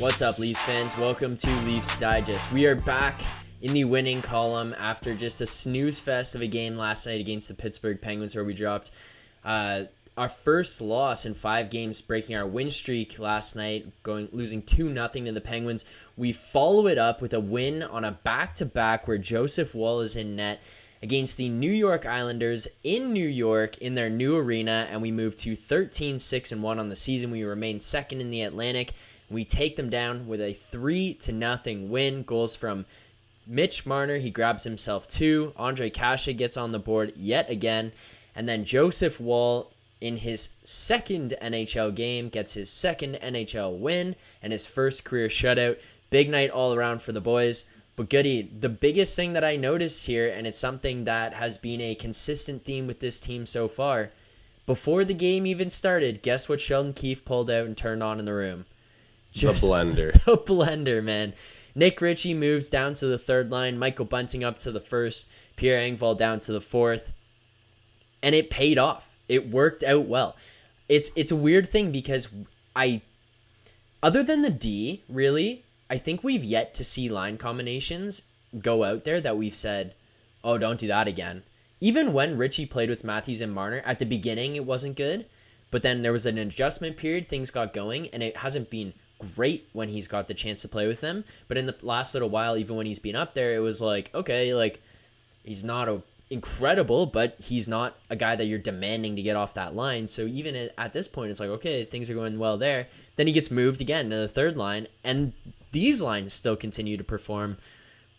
What's up, Leafs fans? Welcome to Leafs Digest. We are back in the winning column after just a snooze fest of a game last night against the Pittsburgh Penguins, where we dropped our first loss in 5 games, breaking our win streak last night, losing 2-0 to the Penguins. We follow it up with a win on a back-to-back where Joseph Woll is in net against the New York Islanders in New York in their new arena, and we move to 13-6-1 on the season. We remain second in the Atlantic. We take them down with a 3-0 win. Goals from Mitch Marner. He grabs himself 2. Kasha gets on the board yet again. And then Joseph Woll, in his second NHL game, gets his second NHL win and his first career shutout. Big night all around for the boys. But Goody, the biggest thing that I noticed here, and it's something that has been a consistent theme with this team so far, before the game even started, guess what Sheldon Keefe pulled out and turned on in the room? Just the blender. The blender, man. Nick Ritchie moves down to the third line. Michael Bunting up to the first. Pierre Engvall down to the fourth. And it paid off. It worked out well. It's a weird thing because other than the D, really, I think we've yet to see line combinations go out there that we've said, oh, don't do that again. Even when Ritchie played with Matthews and Marner, at the beginning it wasn't good. But then there was an adjustment period. Things got going. And it hasn't been great when he's got the chance to play with them, but in the last little while, even when he's been up there, it was like, okay, like he's not incredible, but he's not a guy that you're demanding to get off that line. So even at this point, it's like, okay, things are going well there. Then he gets moved again to the third line, and these lines still continue to perform.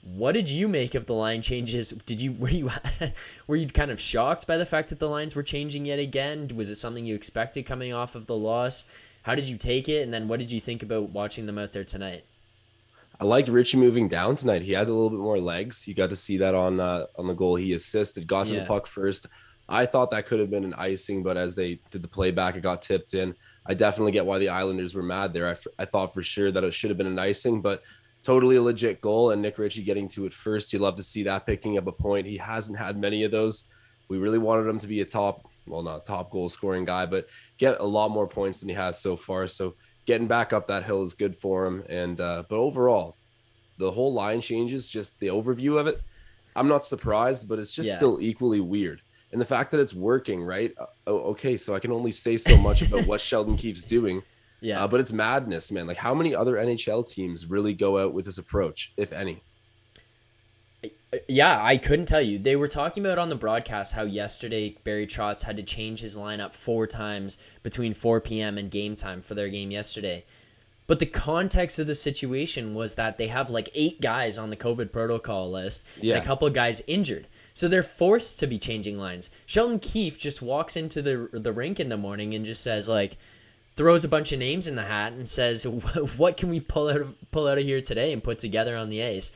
What did you make of the line changes? Were you kind of shocked by the fact that the lines were changing yet again? Was it something you expected coming off of the loss? How did you take it? And then what did you think about watching them out there tonight? I liked Ritchie moving down tonight. He had a little bit more legs. You got to see that on the goal he assisted. Got to the puck first. I thought that could have been an icing, but as they did the playback, it got tipped in. I definitely get why the Islanders were mad there. I thought for sure that it should have been an icing, but totally a legit goal. And Nick Ritchie getting to it first. You'd love to see that picking up a point. He hasn't had many of those. We really wanted him to be not top goal scoring guy, but get a lot more points than he has so far. So getting back up that hill is good for him. And but overall, the whole line changes, just the overview of it, I'm not surprised, but it's just still equally weird. And the fact that it's working, right? Okay, so I can only say so much about what Sheldon Keefe's doing. Yeah, but it's madness, man. Like, how many other NHL teams really go out with this approach, if any? Yeah, I couldn't tell you. They were talking about on the broadcast how yesterday Barry Trotz had to change his lineup 4 times between 4 p.m. and game time for their game yesterday. But the context of the situation was that they have like 8 guys on the COVID protocol list and a couple of guys injured. So they're forced to be changing lines. Sheldon Keefe just walks into the rink in the morning and just says, like, throws a bunch of names in the hat and says, what can we pull out of here today and put together on the ice?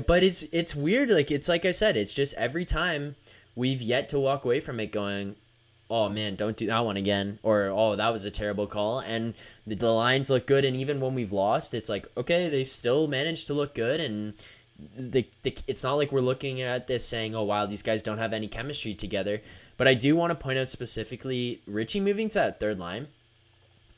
But it's weird. It's like I said, it's just every time we've yet to walk away from it going, oh man, don't do that one again, or oh, that was a terrible call. And the lines look good, and even when we've lost, it's like, okay, they've still managed to look good, and it's not like we're looking at this saying, oh wow, these guys don't have any chemistry together. But I do want to point out specifically Ritchie moving to that third line.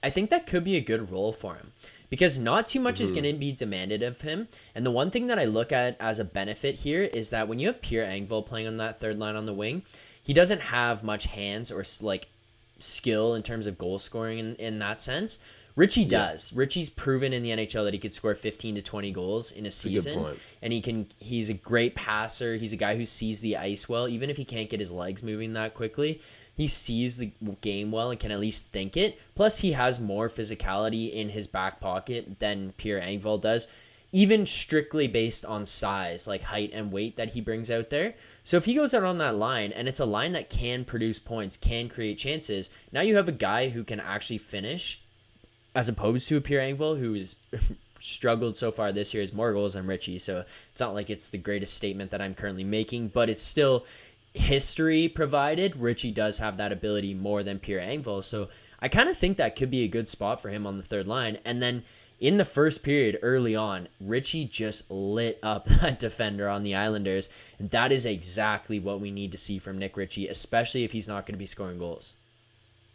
I think that could be a good role for him, because not too much is going to be demanded of him. And the one thing that I look at as a benefit here is that when you have Pierre Engvall playing on that third line on the wing, he doesn't have much hands or like skill in terms of goal scoring in that sense. Ritchie does. Ritchie's proven in the NHL that he could score 15 to 20 goals in a season. And he's a great passer. He's a guy who sees the ice well, even if he can't get his legs moving that quickly. He sees the game well and can at least think it. Plus, he has more physicality in his back pocket than Pierre Engvall does, even strictly based on size, like height and weight that he brings out there. So if he goes out on that line, and it's a line that can produce points, can create chances, now you have a guy who can actually finish, as opposed to a Pierre Engvall who has struggled so far this year, has more goals than Ritchie. So it's not like it's the greatest statement that I'm currently making, but it's still history provided. Ritchie does have that ability more than Pierre Engvall. So I kind of think that could be a good spot for him on the third line. And then in the first period early on, Ritchie just lit up that defender on the Islanders. And that is exactly what we need to see from Nick Ritchie, especially if he's not going to be scoring goals.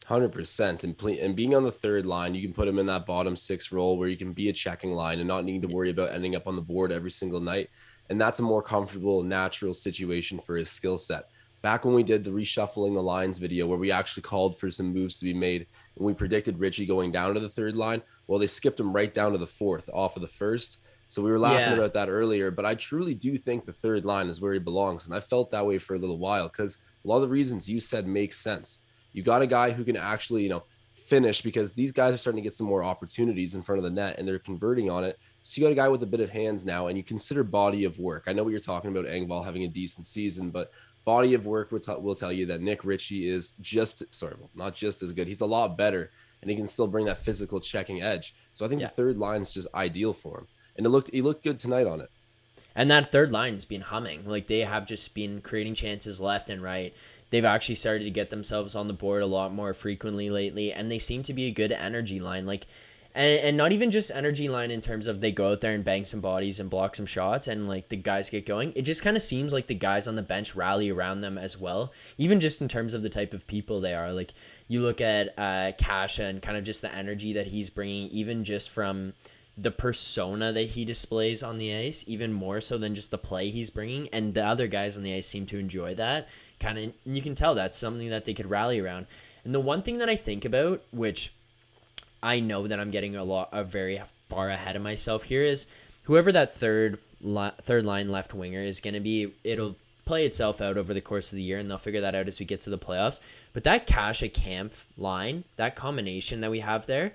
100%. And being on the third line, you can put him in that bottom six role where you can be a checking line and not need to worry about ending up on the board every single night. And that's a more comfortable, natural situation for his skill set. Back when we did the reshuffling the lines video where we actually called for some moves to be made and we predicted Richie going down to the third line, well, they skipped him right down to the fourth off of the first. So we were laughing about that earlier, but I truly do think the third line is where he belongs. And I felt that way for a little while because a lot of the reasons you said make sense. You got a guy who can actually, finish because these guys are starting to get some more opportunities in front of the net and they're converting on it. So you got a guy with a bit of hands now, and you consider body of work. I know what you're talking about, Engvall having a decent season, but body of work will tell you that Nick Ritchie is not just as good. He's a lot better, and he can still bring that physical checking edge. So I think the third line is just ideal for him, and he looked good tonight on it. And that third line's been humming. Like, they have just been creating chances left and right. They've actually started to get themselves on the board a lot more frequently lately, and they seem to be a good energy line. Like, and not even just energy line in terms of they go out there and bang some bodies and block some shots and like the guys get going. It just kind of seems like the guys on the bench rally around them as well, even just in terms of the type of people they are. Like, you look at Kasha and kind of just the energy that he's bringing, even just from the persona that he displays on the ice, even more so than just the play he's bringing. And the other guys on the ice seem to enjoy that. Kind of, you can tell that's something that they could rally around. And the one thing that I think about, which I know that I'm getting very far ahead of myself here, is whoever that third line left winger is going to be, it'll play itself out over the course of the year, and they'll figure that out as we get to the playoffs. But that Kasha Kampf line, that combination that we have there,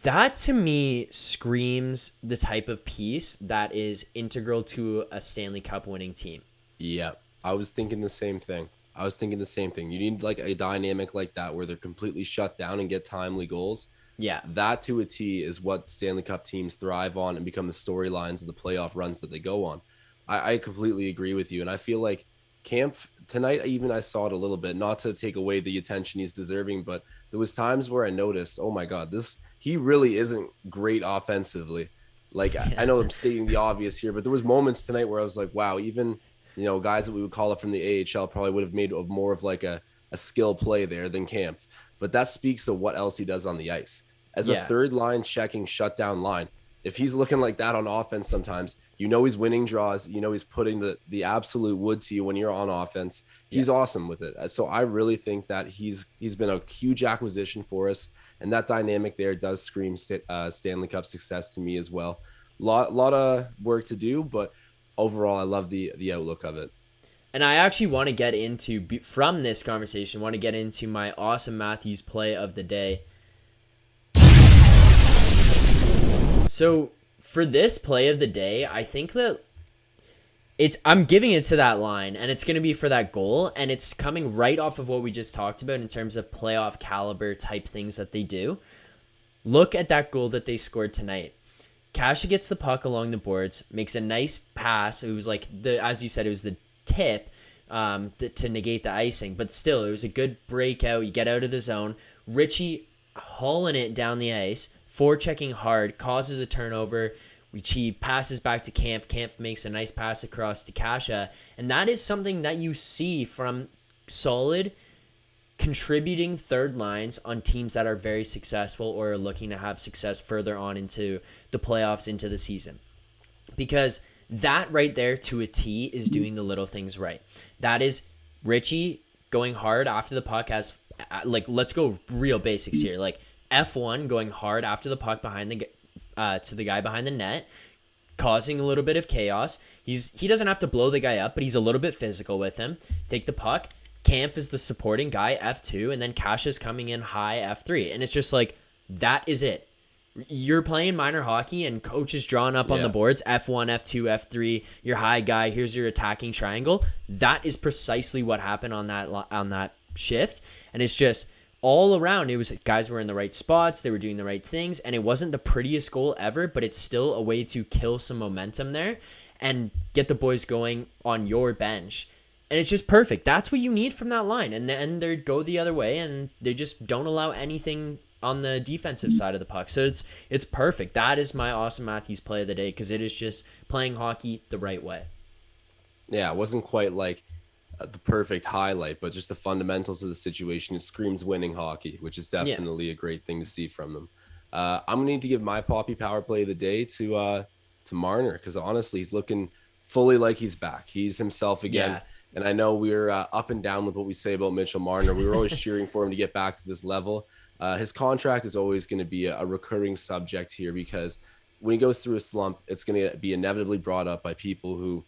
that to me screams the type of piece that is integral to a Stanley Cup winning team. Yeah, I was thinking the same thing. You need like a dynamic like that where they're completely shut down and get timely goals. Yeah. That to a T is what Stanley Cup teams thrive on and become the storylines of the playoff runs that they go on. I completely agree with you. And I feel like Kampf tonight, I saw it a little bit, not to take away the attention he's deserving, but there was times where I noticed, oh my God, he really isn't great offensively. Like, I know I'm stating the obvious here, but there was moments tonight where I was like, wow, even, guys that we would call up from the AHL probably would have made more of like a skill play there than Kampf. But that speaks to what else he does on the ice. As a third line checking shutdown line, if he's looking like that on offense sometimes, he's winning draws, he's putting the absolute wood to you when you're on offense. He's awesome with it. So I really think that he's been a huge acquisition for us. And that dynamic there does scream Stanley Cup success to me as well. Lot of work to do, but overall, I love the outlook of it. And I actually want to get into, from this conversation, my awesome Matthews play of the day. So for this play of the day, I think that I'm giving it to that line, and it's going to be for that goal, and it's coming right off of what we just talked about in terms of playoff caliber type things that they do. Look at that goal that they scored tonight. Kasha gets the puck along the boards, makes a nice pass. It was like, as you said, it was the tip to negate the icing, but still, it was a good breakout. You get out of the zone. Ritchie hauling it down the ice, forechecking hard, causes a turnover. He passes back to Kampf. Kampf makes a nice pass across to Kasha. And that is something that you see from solid contributing third lines on teams that are very successful or are looking to have success further on into the playoffs, into the season. Because that right there to a T is doing the little things right. That is Ritchie going hard after the puck has, like, let's go real basics here. Like, F1 going hard after the puck behind to the guy behind the net, causing a little bit of chaos. He doesn't have to blow the guy up, but he's a little bit physical with him. Take the puck. Kampf is the supporting guy, F2, and then Kasha's coming in high, F3. And it's just like, that is it. You're playing minor hockey and coach is drawing up on the boards, F1, F2, F3, your high guy, here's your attacking triangle. That is precisely what happened on that shift. And it's just all around, it was guys were in the right spots, they were doing the right things, and it wasn't the prettiest goal ever, but it's still a way to kill some momentum there and get the boys going on your bench. And it's just perfect. That's what you need from that line. And then they go the other way, and they just don't allow anything on the defensive side of the puck. So it's perfect. That is my awesome Matthews play of the day, because it is just playing hockey the right way. Yeah, it wasn't quite like the perfect highlight, but just the fundamentals of the situation, it screams winning hockey, which is Yeah. definitely a great thing to see from them. I'm gonna need to give my poppy power play of the day to Marner, because honestly, he's looking fully like he's back. He's himself again. Yeah. And I know we're up and down with what we say about Mitchell Marner. We were always cheering for him to get back to this level. His contract is always going to be a recurring subject here, because when he goes through a slump, it's going to be inevitably brought up by people who,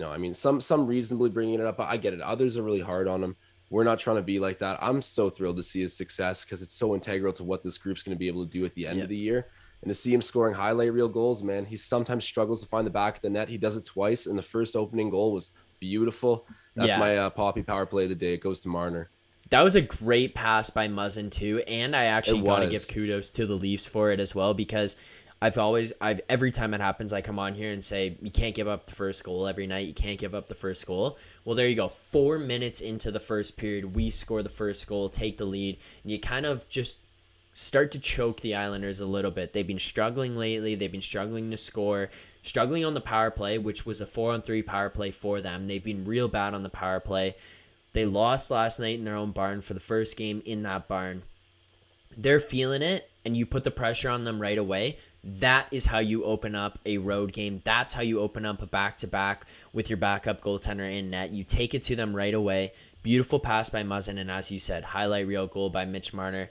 I mean, some reasonably bringing it up. I get it. Others are really hard on him. We're not trying to be like that. I'm so thrilled to see his success, because it's so integral to what this group's going to be able to do at the end of the year. And to see him scoring highlight reel goals, man, he sometimes struggles to find the back of the net. He does it twice, and the first opening goal was beautiful. That's my poppy power play of the day. It goes to Marner. That was a great pass by Muzzin too, and I actually got to give kudos to the Leafs for it as well, because every time it happens, I come on here and say, you can't give up the first goal every night. You can't give up the first goal. Well, there you go. 4 minutes into the first period, we score the first goal, take the lead, and you kind of just start to choke the Islanders a little bit. They've been struggling lately. They've been struggling to score, struggling on the power play, which was a 4-on-3 power play for them. They've been real bad on the power play. They lost last night in their own barn for the first game in that barn. They're feeling it, and you put the pressure on them right away. That is how you open up a road game. That's how you open up a back-to-back with your backup goaltender in net. You take it to them right away. Beautiful pass by Muzzin, and as you said, highlight reel goal by Mitch Marner,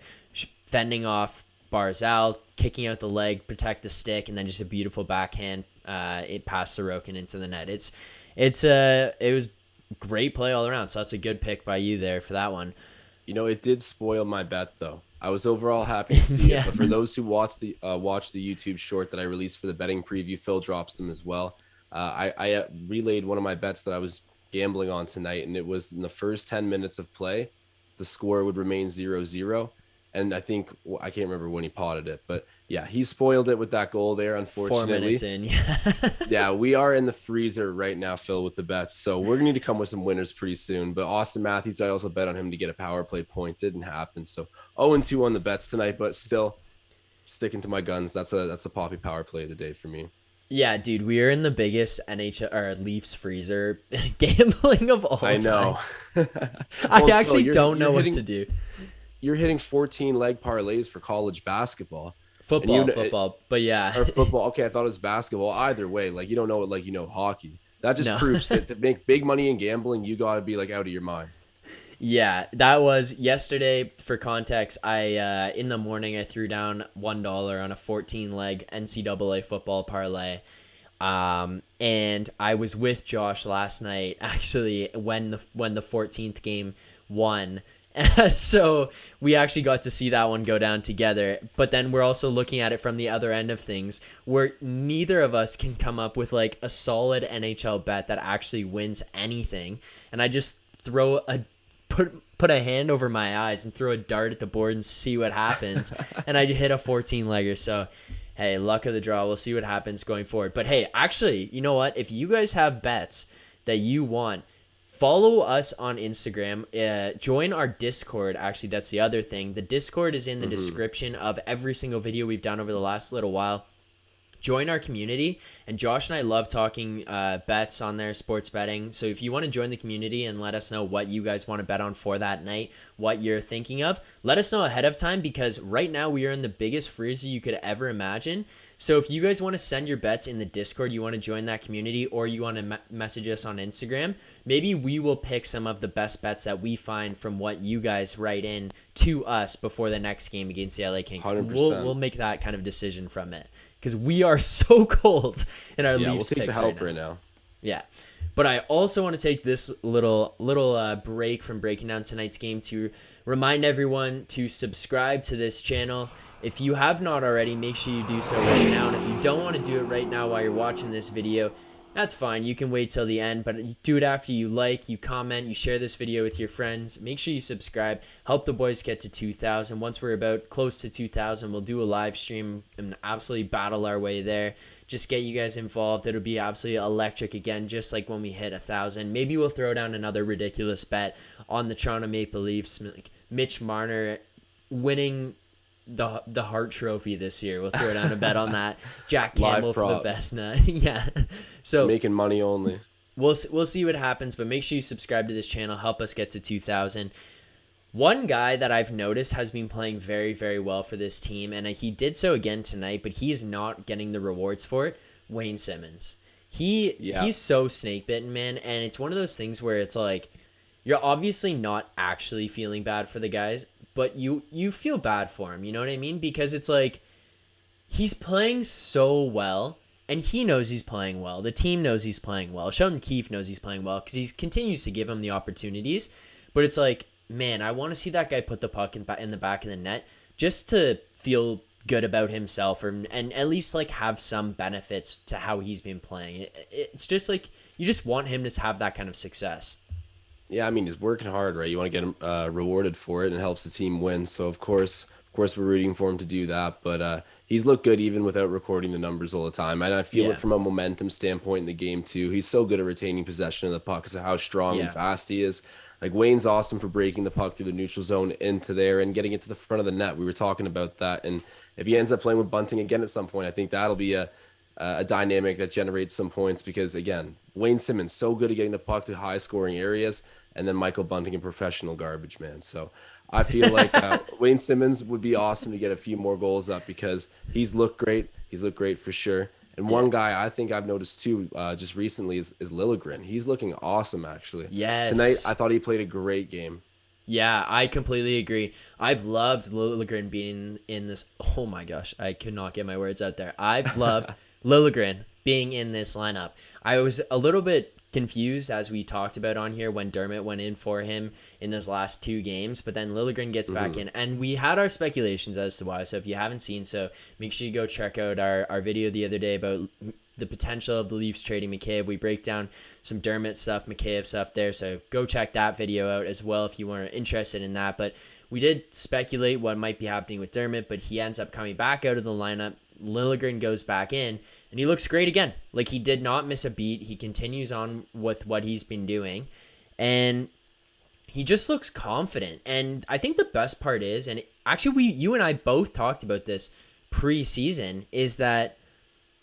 fending off Barzal, kicking out the leg, protect the stick, and then just a beautiful backhand. It passed Sorokin into the net. It was great play all around. So that's a good pick by you there for that one. It did spoil my bet though. I was overall happy to see it, but for those who watch the YouTube short that I released for the betting preview, Phil drops them as well. I relayed one of my bets that I was gambling on tonight, and it was in the first 10 minutes of play, the score would remain 0-0. And I think, I can't remember when he potted it, but yeah, he spoiled it with that goal there, unfortunately. 4 minutes in, yeah. Yeah, we are in the freezer right now, Phil, with the bets. So we're going to need to come with some winners pretty soon. But Austin Matthews, I also bet on him to get a power play point. Didn't happen. So 0-2 on the bets tonight, but still sticking to my guns. That's the poppy power play of the day for me. Yeah, dude, we are in the biggest NHL or Leafs freezer gambling of all time. I know. I actually don't know what to do. You're hitting 14 leg parlays for college basketball. Football, but yeah. Or football. Okay, I thought it was basketball. Either way, you don't know it like you know hockey. That just proves that to make big money in gambling, you got to be out of your mind. Yeah, that was yesterday. For context, I in the morning I threw down $1 on a 14-leg NCAA football parlay. And I was with Josh last night actually when the 14th game won. So we actually got to see that one go down together. But then we're also looking at it from the other end of things, where neither of us can come up with a solid NHL bet that actually wins anything. And I just put a hand over my eyes and throw a dart at the board and see what happens. And I hit a 14-legger. So hey, luck of the draw. We'll see what happens going forward. But hey, actually, you know what? If you guys have bets that you want, follow us on Instagram. Join our Discord. Actually, that's the other thing. The Discord is in the description of every single video we've done over the last little while. Join our community. And Josh and I love talking bets on there, sports betting. So if you want to join the community and let us know what you guys want to bet on for that night, what you're thinking of, let us know ahead of time, because right now we are in the biggest freezer you could ever imagine. So if you guys want to send your bets in the Discord, you want to join that community, or you want to message us on Instagram, maybe we will pick some of the best bets that we find from what you guys write in to us before the next game against the LA Kings. 100%. We'll make that kind of decision from it, because we are so cold in our Leafs we'll take picks the help right now. Yeah. But I also want to take this little break from breaking down tonight's game to remind everyone to subscribe to this channel. If you have not already, make sure you do so right now. And if you don't want to do it right now while you're watching this video, that's fine. You can wait till the end, but do it after you like, you comment, you share this video with your friends. Make sure you subscribe. Help the boys get to 2,000. Once we're about close to 2,000, we'll do a live stream and absolutely battle our way there. Just get you guys involved. It'll be absolutely electric again, just like when we hit 1,000. Maybe we'll throw down another ridiculous bet on the Toronto Maple Leafs. Mitch Marner winning the Hart Trophy this year. We'll throw down a bet on that. Jack Campbell for the Vesna. Yeah. So making money only. we'll see what happens, but make sure you subscribe to this channel. Help us get to 2,000. One guy that I've noticed has been playing very, very well for this team, and he did so again tonight, but he's not getting the rewards for it. Wayne Simmons. He's so snake bitten, man, and it's one of those things where it's like you're obviously not actually feeling bad for the guys, but you feel bad for him. You know what I mean? Because it's like he's playing so well, and he knows he's playing well. The team knows he's playing well. Sheldon Keefe knows he's playing well because he continues to give him the opportunities. But it's like, man, I want to see that guy put the puck in the back of the net just to feel good about himself and at least like have some benefits to how he's been playing. It's just like you just want him to have that kind of success. Yeah, I mean, he's working hard, right? You want to get him rewarded for it, and it helps the team win. So of course, we're rooting for him to do that. But he's looked good even without recording the numbers all the time. And I feel it from a momentum standpoint in the game too. He's so good at retaining possession of the puck because of how strong and fast he is. Like Wayne's awesome for breaking the puck through the neutral zone into there and getting it to the front of the net. We were talking about that, and if he ends up playing with Bunting again at some point, I think that'll be a dynamic that generates some points because, again, Wayne Simmons so good at getting the puck to high scoring areas, and then Michael Bunting in professional garbage, man. So I feel like Wayne Simmons would be awesome to get a few more goals up because he's looked great. He's looked great for sure. And one guy I think I've noticed too just recently is Lilligren. He's looking awesome, actually. Yes. Tonight, I thought he played a great game. Yeah, I completely agree. I've loved Lilligren being in this. Oh my gosh, I could not get my words out there. I've loved Lilligren being in this lineup. I was a little bit confused as we talked about on here when Dermott went in for him in those last two games, but then Lilligren gets back in, and we had our speculations as to why. So if you haven't seen so, make sure you go check out our video the other day about the potential of the Leafs trading McCabe. We break down some Dermott stuff, McCabe stuff there, so go check that video out as well if you are interested in that. But we did speculate what might be happening with Dermott, but he ends up coming back out of the lineup. Lilligren goes back in, and he looks great again. Like, he did not miss a beat. He continues on with what he's been doing, and he just looks confident. And I think the best part is, and actually you and I both talked about this pre-season, is that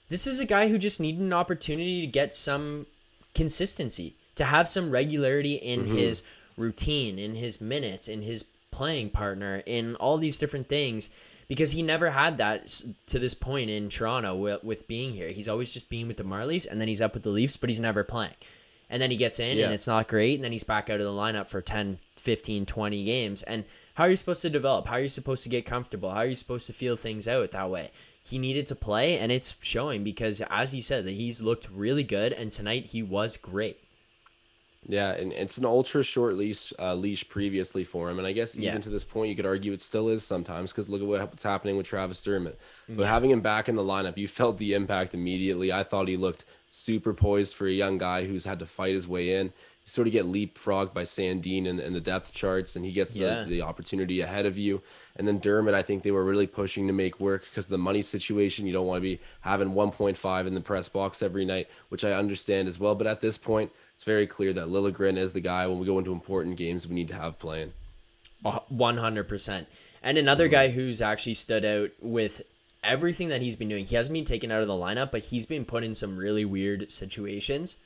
this is a guy who just needed an opportunity to get some consistency, to have some regularity in his routine, in his minutes, in his playing partner, in all these different things, because he never had that to this point in Toronto with being here. He's always just being with the Marlies, and then he's up with the Leafs, but he's never playing. And then he gets in, and it's not great, and then he's back out of the lineup for 10, 15, 20 games. And how are you supposed to develop? How are you supposed to get comfortable? How are you supposed to feel things out that way? He needed to play, and it's showing because, as you said, that he's looked really good, and tonight he was great. Yeah, and it's an ultra short leash previously for him, and I guess even to this point, you could argue it still is sometimes because look at what's happening with Travis Dermott. But having him back in the lineup, you felt the impact immediately. I thought he looked super poised for a young guy who's had to fight his way in. You sort of get leapfrogged by Sandin in the depth charts, and he gets the opportunity ahead of you. And then Dermott, I think they were really pushing to make work because of the money situation. You don't want to be having 1.5 in the press box every night, which I understand as well. But at this point, it's very clear that Lilligren is the guy when we go into important games we need to have playing. 100%. And another guy who's actually stood out with everything that he's been doing, he hasn't been taken out of the lineup, but he's been put in some really weird situations.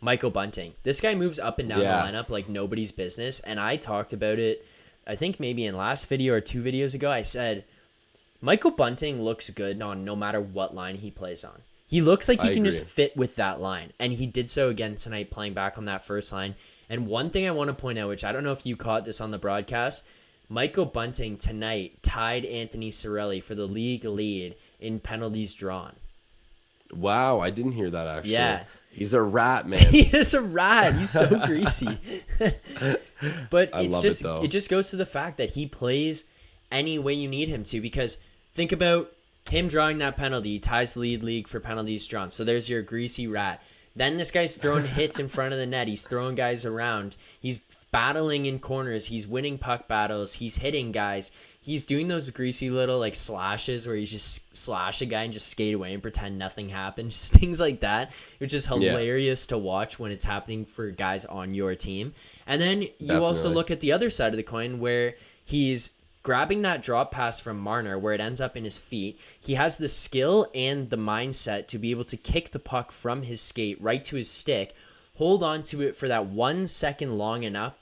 Michael Bunting. This guy moves up and down the lineup like nobody's business, and I talked about it, I think maybe in last video or 2 videos ago. I said, Michael Bunting looks good on no matter what line he plays on. He looks like he can just fit with that line, and he did so again tonight playing back on that first line. And one thing I want to point out, which I don't know if you caught this on the broadcast, Michael Bunting tonight tied Anthony Cirelli for the league lead in penalties drawn. Wow, I didn't hear that actually. Yeah. He's a rat, man. He is a rat. He's so greasy. But it just goes to the fact that he plays any way you need him to, because think about him drawing that penalty. He ties the league for penalties drawn. So there's your greasy rat. Then this guy's throwing hits in front of the net. He's throwing guys around. He's battling in corners. He's winning puck battles. He's hitting guys. He's doing those greasy little like slashes where you just slash a guy and just skate away and pretend nothing happened. Just things like that, which is hilarious to watch when it's happening for guys on your team. And then you also look at the other side of the coin where he's grabbing that drop pass from Marner where it ends up in his feet. He has the skill and the mindset to be able to kick the puck from his skate right to his stick, hold on to it for that 1 second long enough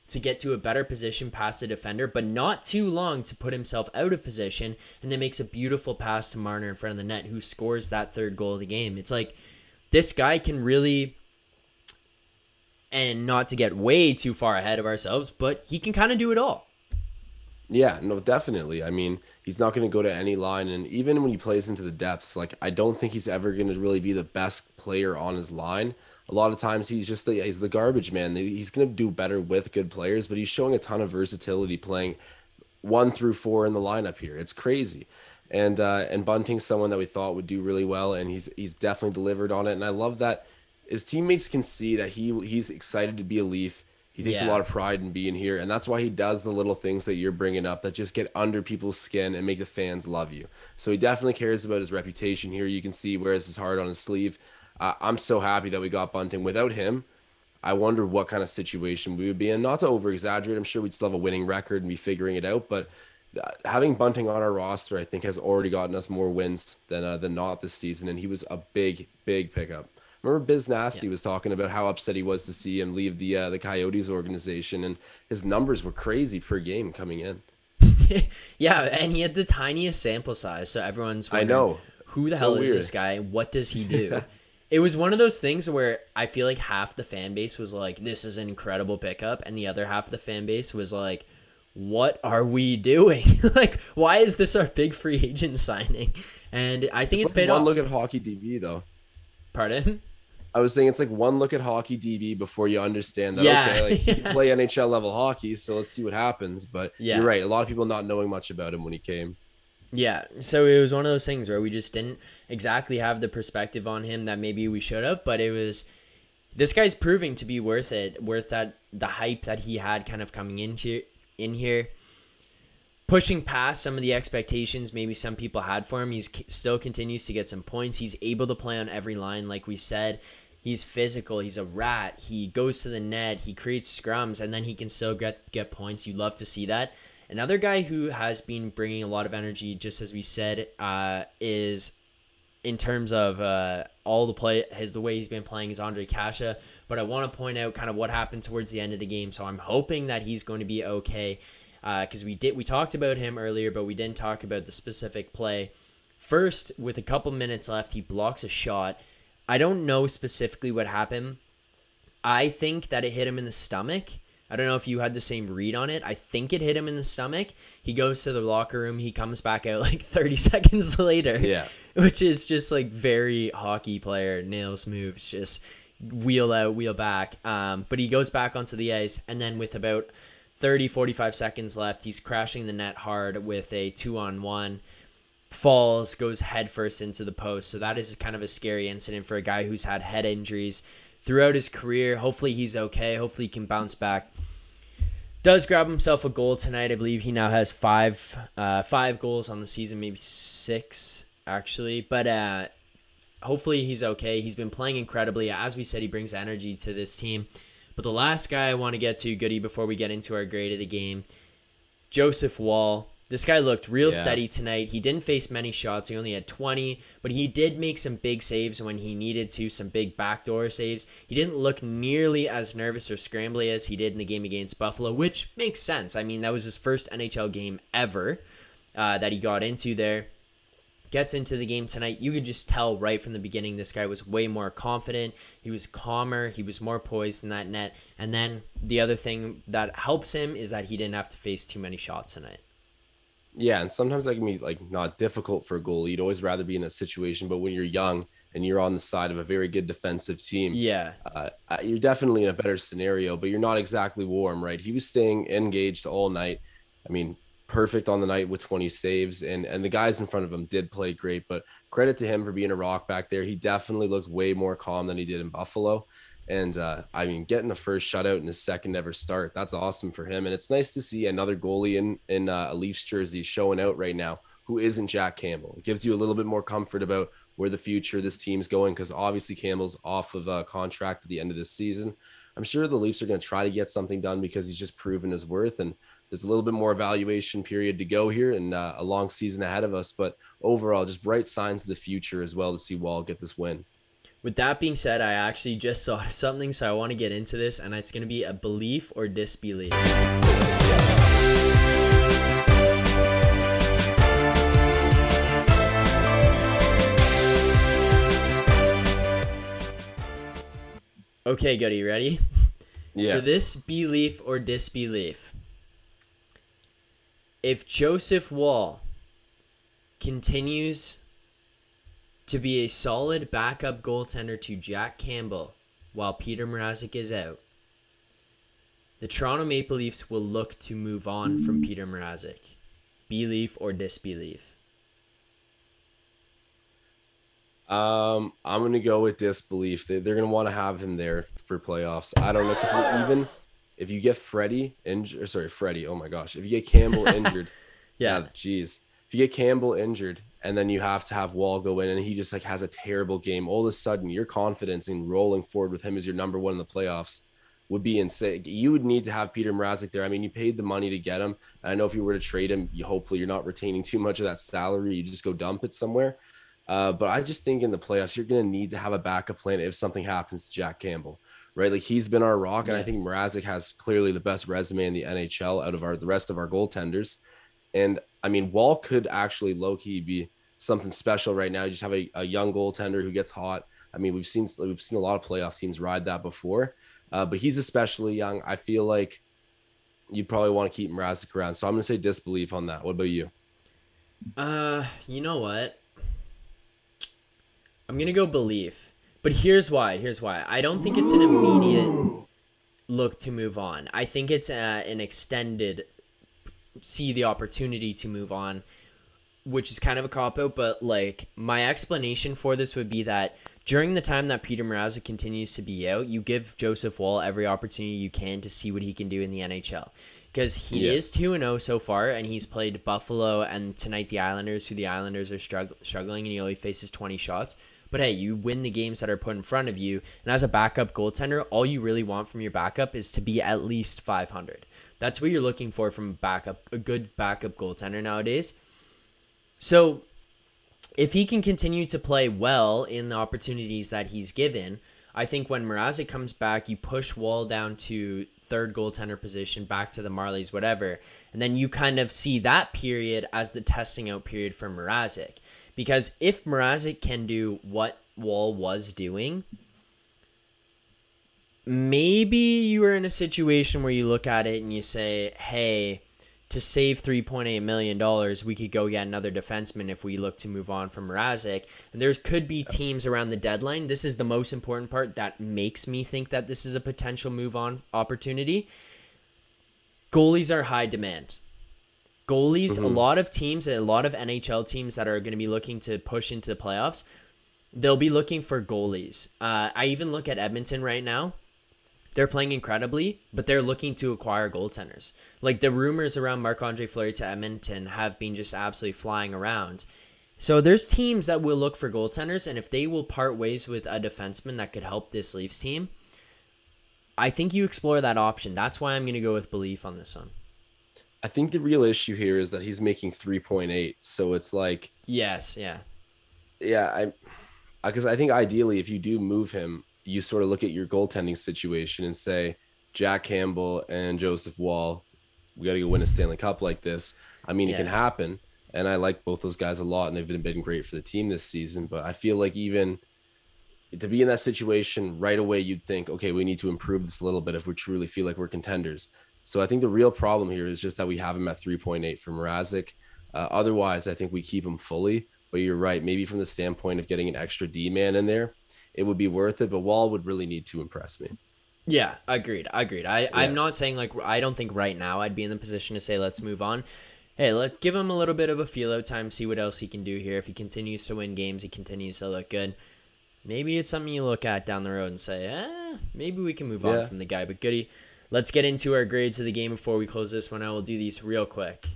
to get to a better position past the defender, but not too long to put himself out of position, and then makes a beautiful pass to Marner in front of the net, who scores that third goal of the game. It's like, this guy can really, and not to get way too far ahead of ourselves, but he can kind of do it all. Yeah, no, definitely. I mean, he's not going to go to any line. And even when he plays into the depths, like, I don't think he's ever going to really be the best player on his line. A lot of times he's the garbage man. He's going to do better with good players, but he's showing a ton of versatility playing 1 through 4 in the lineup here. It's crazy. And Bunting's someone that we thought would do really well, and he's definitely delivered on it. And I love that his teammates can see that he's excited to be a Leaf. He takes a lot of pride in being here, and that's why he does the little things that you're bringing up that just get under people's skin and make the fans love you. So he definitely cares about his reputation here. You can see wears his heart on his sleeve. I'm so happy that we got Bunting. Without him, I wonder what kind of situation we would be in. Not to over-exaggerate, I'm sure we'd still have a winning record and be figuring it out, but having Bunting on our roster, I think, has already gotten us more wins than not this season, and he was a big, big pickup. Remember Biz Nasty was talking about how upset he was to see him leave the Coyotes organization, and his numbers were crazy per game coming in. Yeah, and he had the tiniest sample size, so everyone's wondering, I know, who the hell is this guy? What does he do? It was one of those things where I feel like half the fan base was like, this is an incredible pickup, and the other half of the fan base was like, what are we doing? Like, why is this our big free agent signing? And I think it's paid off. One look at Hockey DB, though. Pardon? I was saying it's like one look at Hockey DB before you understand that, okay, like, he can play NHL level hockey, so let's see what happens. But you're right, a lot of people not knowing much about him when he came. Yeah, so it was one of those things where we just didn't exactly have the perspective on him that maybe we should have, but it was, this guy's proving to be worth it, worth that, the hype that he had kind of coming in here, pushing past some of the expectations maybe some people had for him. He's still continues to get some points. He's able to play on every line, like we said. He's physical. He's a rat. He goes to the net. He creates scrums, and then he can still get points. You love to see that. Another guy who has been bringing a lot of energy, just as we said, is in terms of all the play, the way he's been playing is Andre Kasha. But I want to point out kind of what happened towards the end of the game. So I'm hoping that he's going to be okay, because we talked about him earlier, but we didn't talk about the specific play. First, with a couple minutes left, he blocks a shot. I don't know specifically what happened. I think that it hit him in the stomach. I don't know if you had the same read on it. I think it hit him in the stomach. He goes to the locker room. He comes back out like 30 seconds later. Yeah. Which is just like very hockey player, nails moves, just wheel out, wheel back. But he goes back onto the ice, and then with about 30, 45 seconds left, he's crashing the net hard with a 2-on-1. Falls, goes headfirst into the post. So that is kind of a scary incident for a guy who's had head injuries throughout his career. Hopefully he's okay. Hopefully he can bounce back. Does grab himself a goal tonight. I believe he now has five goals on the season, maybe 6 actually. But hopefully he's okay. He's been playing incredibly. As we said, he brings energy to this team. But the last guy I want to get to, Goody, before we get into our grade of the game, Joseph Woll. This guy looked real steady tonight. He didn't face many shots. He only had 20, but he did make some big saves when he needed to, some big backdoor saves. He didn't look nearly as nervous or scrambly as he did in the game against Buffalo, which makes sense. I mean, that was his first NHL game ever that he got into there. Gets into the game tonight. You could just tell right from the beginning this guy was way more confident. He was calmer. He was more poised in that net. And then the other thing that helps him is that he didn't have to face too many shots tonight. Yeah, and sometimes that can be like not difficult for a goalie. You'd always rather be in a situation, but when you're young and you're on the side of a very good defensive team, you're definitely in a better scenario, but you're not exactly warm, right? He was staying engaged all night. I mean, perfect on the night with 20 saves, and the guys in front of him did play great, but credit to him for being a rock back there. He definitely looked way more calm than he did in Buffalo. And I mean, getting the first shutout in his second ever start, that's awesome for him. And it's nice to see another goalie in a Leafs jersey showing out right now who isn't Jack Campbell. It gives you a little bit more comfort about where the future of this team's going, because obviously Campbell's off of a contract at the end of this season. I'm sure the Leafs are going to try to get something done because he's just proven his worth, and there's a little bit more evaluation period to go here and a long season ahead of us. But overall, just bright signs of the future as well to see Woll get this win. With that being said, I actually just saw something, so I want to get into this, and it's going to be a belief or disbelief. Okay, Goody, ready? Yeah. For this belief or disbelief, if Joseph Woll continues to be a solid backup goaltender to Jack Campbell while Peter Mrazek is out, the Toronto Maple Leafs will look to move on from Peter Mrazek. Belief or disbelief? I'm gonna go with disbelief. They're gonna want to have him there for playoffs. I don't know, because even if you get Freddie injured, Freddie. Oh my gosh, if you get Campbell injured, Yeah. geez, if you get Campbell injured and then you have to have Woll go in and he just like has a terrible game, all of a sudden your confidence in rolling forward with him as your number one in the playoffs would be insane. You would need to have Peter Mrazek there. I mean, you paid the money to get him. And I know if you were to trade him, hopefully you're not retaining too much of that salary. You just go dump it somewhere. But I just think in the playoffs, you're going to need to have a backup plan if something happens to Jack Campbell, right? Like he's been our rock. And I think Mrazek has clearly the best resume in the NHL out of the rest of our goaltenders. And I mean, Woll could actually low-key be something special right now. You just have a young goaltender who gets hot. I mean, we've seen a lot of playoff teams ride that before, but he's especially young. I feel like you'd probably want to keep Mrazek around. So I'm going to say disbelief on that. What about you? You know what? I'm going to go belief. But here's why. I don't think it's an immediate look to move on. I think it's an extended see the opportunity to move on, which is kind of a cop-out, but like my explanation for this would be that during the time that Peter Mrazek continues to be out, you give Joseph Woll every opportunity you can to see what he can do in the NHL, because he is 2-0 so far, and he's played Buffalo and tonight the Islanders, who the Islanders are struggling, and he only faces 20 shots. But hey, you win the games that are put in front of you, and as a backup goaltender, all you really want from your backup is to be at least 500. That's what you're looking for from a good backup goaltender nowadays. So if he can continue to play well in the opportunities that he's given, I think when Mrazek comes back, you push Woll down to third goaltender position, back to the Marlies, whatever. And then you kind of see that period as the testing out period for Mrazek. Because if Mrazek can do what Woll was doing, maybe you are in a situation where you look at it and you say, hey, to save $3.8 million, we could go get another defenseman if we look to move on from Mrazek. And there could be teams around the deadline. This is the most important part that makes me think that this is a potential move on opportunity. Goalies are high demand. Goalies, a lot of teams, a lot of NHL teams that are going to be looking to push into the playoffs, they'll be looking for goalies. I even look at Edmonton right now. They're playing incredibly, but they're looking to acquire goaltenders. Like the rumors around Marc-Andre Fleury to Edmonton have been just absolutely flying around. So there's teams that will look for goaltenders, and if they will part ways with a defenseman that could help this Leafs team, I think you explore that option. That's why I'm going to go with belief on this one. I think the real issue here is that he's making 3.8. So it's like, yes. Because I think ideally, if you do move him, you sort of look at your goaltending situation and say, Jack Campbell and Joseph Woll, we got to go win a Stanley Cup like this. I mean, it can happen. And I like both those guys a lot, and they've been great for the team this season. But I feel like even to be in that situation right away, you'd think, okay, we need to improve this a little bit if we truly feel like we're contenders. So I think the real problem here is just that we have him at 3.8 for Mrazek. Otherwise, I think we keep him fully. But you're right. Maybe from the standpoint of getting an extra D-man in there, it would be worth it. But Woll would really need to impress me. Yeah, agreed. I'm not saying like I don't think right now I'd be in the position to say let's move on. Hey, let's give him a little bit of a feel-out time, see what else he can do here. If he continues to win games, he continues to look good. Maybe it's something you look at down the road and say, maybe we can move on from the guy. But Goody, let's get into our grades of the game before we close this one out. We'll do these real quick.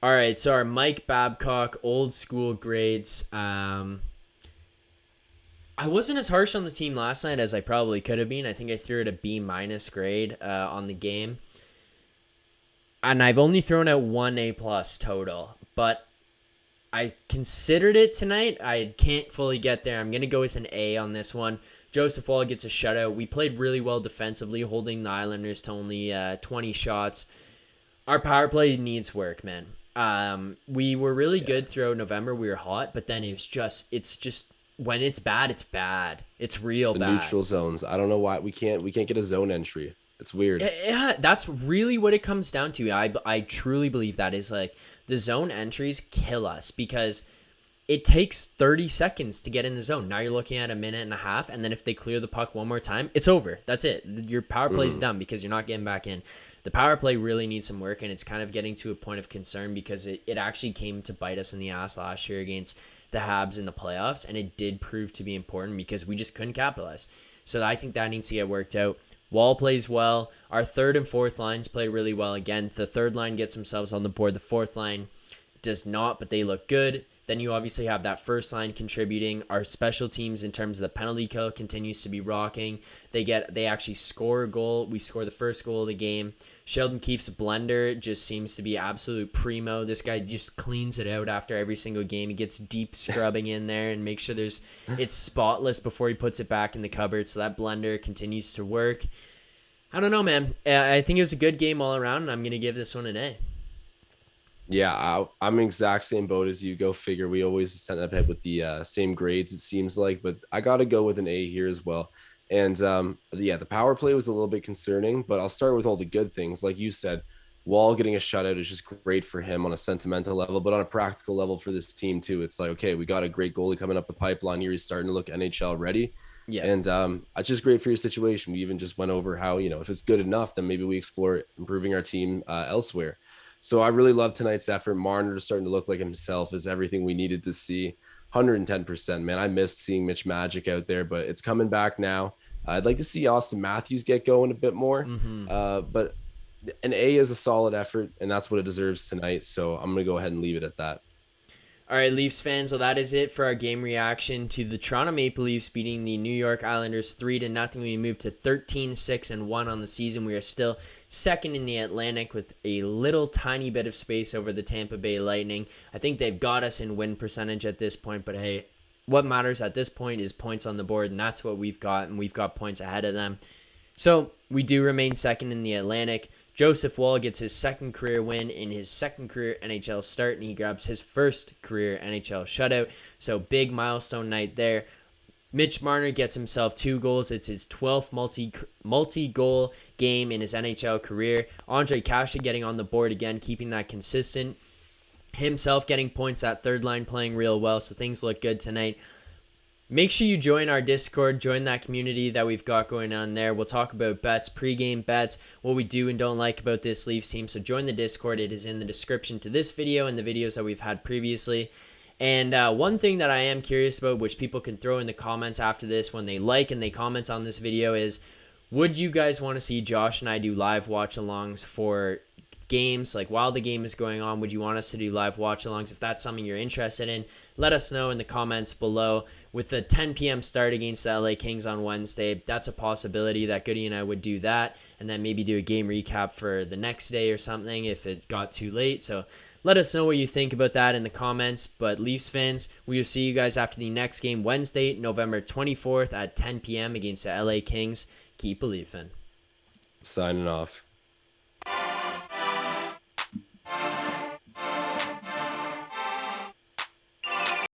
All right, so our Mike Babcock old school grades. I wasn't as harsh on the team last night as I probably could have been. I think I threw it a B- grade on the game. And I've only thrown out one A+ total. But I considered it tonight. I can't fully get there. I'm going to go with an A on this one. Joseph Woll gets a shutout. We played really well defensively, holding the Islanders to only 20 shots. Our power play needs work, man. We were really good throughout November. We were hot, but then it's just when it's bad, it's bad. It's real The bad. neutral zones. I don't know why we can't get a zone entry. It's weird. Yeah, that's really what it comes down to. I truly believe that is like the zone entries kill us because it takes 30 seconds to get in the zone. Now you're looking at a minute and a half, and then if they clear the puck one more time, it's over. That's it. Your power play is done because you're not getting back in. The power play really needs some work, and it's kind of getting to a point of concern because it actually came to bite us in the ass last year against the Habs in the playoffs, and it did prove to be important because we just couldn't capitalize. So I think that needs to get worked out. Wall plays well. Our third and fourth lines play really well. Again, the third line gets themselves on the board. The fourth line does not, but they look good. Then you obviously have that first line contributing. Our special teams in terms of the penalty kill continues to be rocking. They actually score a goal. We score the first goal of the game. Sheldon Keefe's blender just seems to be absolute primo. This guy just cleans it out after every single game. He gets deep scrubbing in there and makes sure it's spotless before he puts it back in the cupboard. So that blender continues to work. I don't know, man. I think it was a good game all around, and I'm going to give this one an A. Yeah, I'm in exact same boat as you. Go figure. We always end up ahead with the same grades, it seems like, but I got to go with an A here as well. And the power play was a little bit concerning, but I'll start with all the good things. Like you said, Wall getting a shutout is just great for him on a sentimental level, but on a practical level for this team too. It's like, okay, we got a great goalie coming up the pipeline here. He's starting to look NHL ready. Yeah. And it's just great for your situation. We even just went over how, if it's good enough, then maybe we explore improving our team elsewhere. So I really love tonight's effort. Marner is starting to look like himself, is everything we needed to see. 110%, man. I missed seeing Mitch Magic out there, but it's coming back now. I'd like to see Austin Matthews get going a bit more. But an A is a solid effort, and that's what it deserves tonight. So I'm going to go ahead and leave it at that. All right, Leafs fans, so that is it for our game reaction to the Toronto Maple Leafs beating the New York Islanders 3-0. We moved to 13-6-1 on the season. We are still second in the Atlantic with a little tiny bit of space over the Tampa Bay Lightning. I think they've got us in win percentage at this point, but hey, what matters at this point is points on the board, and that's what we've got, and we've got points ahead of them. So we do remain second in the Atlantic. Joseph Woll gets his second career win in his second career NHL start, and he grabs his first career NHL shutout. So big milestone night there. Mitch Marner gets himself 2 goals. It's his 12th multi-goal game in his NHL career. Ondrej Kase getting on the board again, keeping that consistent. Himself getting points at third line, playing real well, so things look good tonight. Make sure you join our Discord, join that community that we've got going on there. We'll talk about bets, pregame bets, what we do and don't like about this Leafs team. So join the Discord. It is in the description to this video and the videos that we've had previously. And one thing that I am curious about, which people can throw in the comments after this when they like and they comment on this video, is would you guys want to see Josh and I do live watch-alongs for games? Like while the game is going on, would you want us to do live watch-alongs? If that's something you're interested in, let us know in the comments below. With the 10 p.m. start against the LA Kings on Wednesday, that's a possibility that Goody and I would do that, and then maybe do a game recap for the next day or something if it got too late. So let us know what you think about that in the comments. But Leafs fans, we will see you guys after the next game Wednesday, November 24th at 10 p.m. against the LA Kings. Keep believing. Signing off.